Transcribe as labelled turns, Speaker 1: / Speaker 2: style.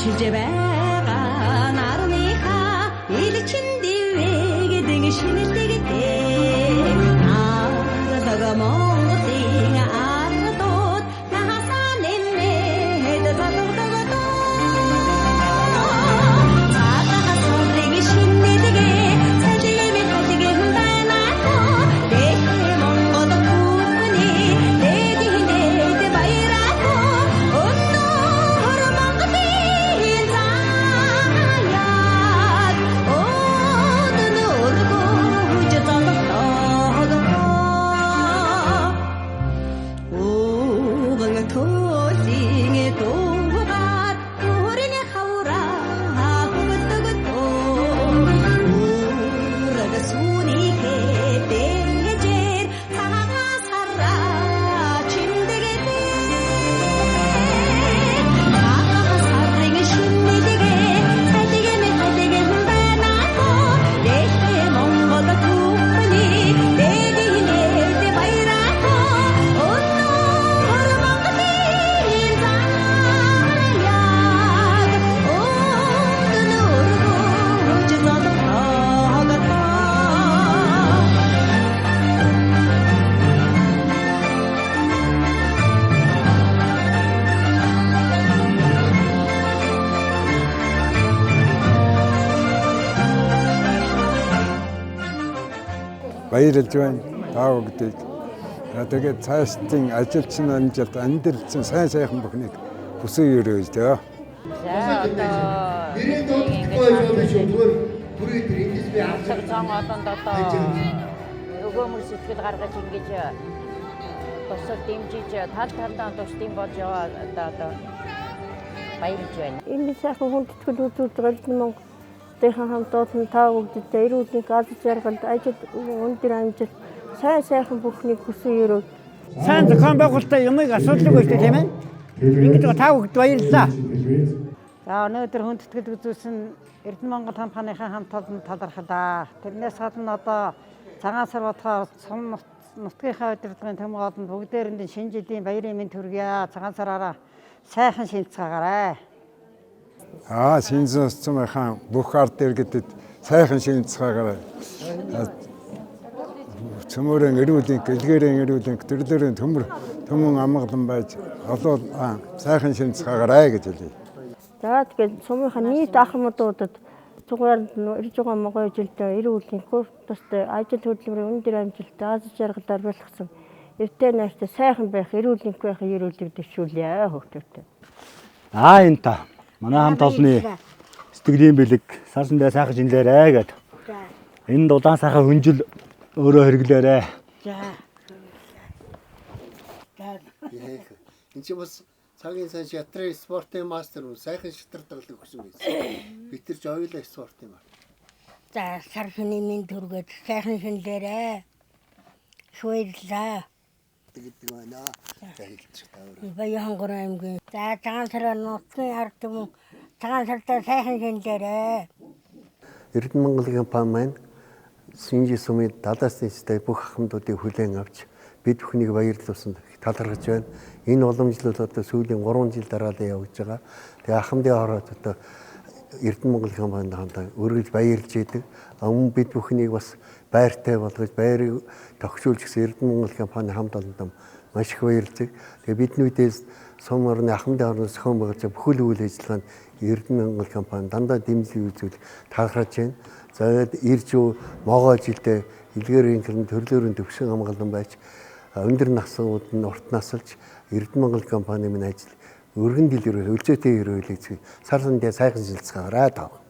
Speaker 1: шилж байгаа нарныхаа элчин дэвэг гэдэг шинэлдэгтэй аадаага Монголын ардууд нахасаа нэмээд залгадагад цаатаа сонрыг шинэлгээ цалигэм хатигэм байна дэх Монгол бүхний дэдийн дэд баяраа өнөр Монголын заяад өнөр гүйж залгадагад ууган тосин дуугаад өрн хавраа хөгдөг ураг сүнийг дэжээр цагаа сараа чимдэгэ сарыг шинэлгээ хатигэм байна дэх Монгол бүхний дэдийн дэд баяраа өнөр Монголын заяад өнөр гүйж залгадагад
Speaker 2: баярлж байна таа бүгдийг. Тэгээд цаашдын ажилчин амжилт амьдралцсан сайн сайхан бүхнийг хүсье өрөөж төө.
Speaker 3: За одоо цагаан одонд одоо өгөөмөр сэтгэл гаргаж ингэж тусал дэмжиж тал талдаа тусдим болж яваа одоо баярлж байна.
Speaker 4: Энэ сайхан хүндэтгэл үзүүлж байгаа Эрдэнэ Монголын хамт олон таа бүгдтэй эрүүлийн аз жаргалд ажил өндөр амжилт сайн сайхан бүхнийг хүсье өрөөж.
Speaker 5: Сайн зохион байгуулалттай юмыг асуудалгүй шүү дээ тийм ээ. Ингэж та бүгд баярлалаа. За өнөөдөр хүндэтгэл үзүүлсэн Эрдэнэ Монгол компанийн хамт олон талархлаа. Тэрнээс гадна одоо цагаан сар бодохоор сум нутгийнхаа удирдлагын төм гоолнд бүгдээрэнд шинэ жилийн баярын мэнд хүргье. Цагаан сараараа сайхан шинцгаагаарай.
Speaker 2: Шинзэнсцэн хаан бүх ард иргэдэд сайхан шинцгаагаарай. Цөмөрөн эрүүлийн гэлгэрэн эрүүлийн төрлөрийн төмөн амгалан байж олон сайхан шинцгаагаарай гэж хэлье.
Speaker 4: За тэгээд сумынхаа нийт ахмадуудад цугаар ирж байгаа могой жилдээ эрүүлийн тустай ажил хөдөлмөрийн өндөр амжилт аз жаргалаар болгосон эвтэй найртай сайхан байх эрүүлийн байхын эрүүлэг дэвшүүлье хөгтөөртэй.
Speaker 6: Энэ та манай хамт олонны сэтгэлийн бэлэг сарсандаа сайхан шинлээрэй гэд. Энэ удаан сайхан хүнжил өөрөө хэрэглээрэй.
Speaker 7: За.
Speaker 8: Энд чинь бас цагийн сайн шатрын спортын мастер сайхан шатардаг өгсөн байсан. Бид тэр ч ойлоо спорт юм аа.
Speaker 7: За сар хүний минь төргөд сайхан шинлээрээ. Шуйлаа.
Speaker 8: Тэгдэг байна. Захилч тавар.
Speaker 7: Баян аймгийн. За цагаан сараа нутгийн ард юм. Цагаан сартаа сайхан шинлээрээ.
Speaker 8: Эрдэнэ Монголын компани маань Шинжи сумын талаас нэстэй бүх ахмадуудыг хүлээн авч бид бүхнийг баярлуулсан талархаж байна. Энэ уламжлал одоо сүүлийн 3 жил дараалал явж байгаа. Тэгээ ахмадын хороод одоо Эрдэнэ Монголын компанид хамтаа өргөж баярлж идэг. Өмнө бид бүхнийг бас байртай болгож байрыг тогтшуулж гисэн Эрдэнэ Монголын компани хамт олондоо маш их баярлжээ. Тэгээ биднүүдээс сум орны ахмадын орноос зохион байгуулж бүхэл үйл ажиллагаанд Эрдэнэ Монгол компани дандаа дэмжлэг үзүүл талархаж байна. За ирж могоо жилдээ илгээрийн төрлөөрийн төвшин хамгаалан байж өндөр насууд нь урт насалж Эрдэнэ Монгол компани минь ажил өргөн дэлгэр хөлзөөтэй ирүүлэх сар сандаа сайхан шилцгаарай тав.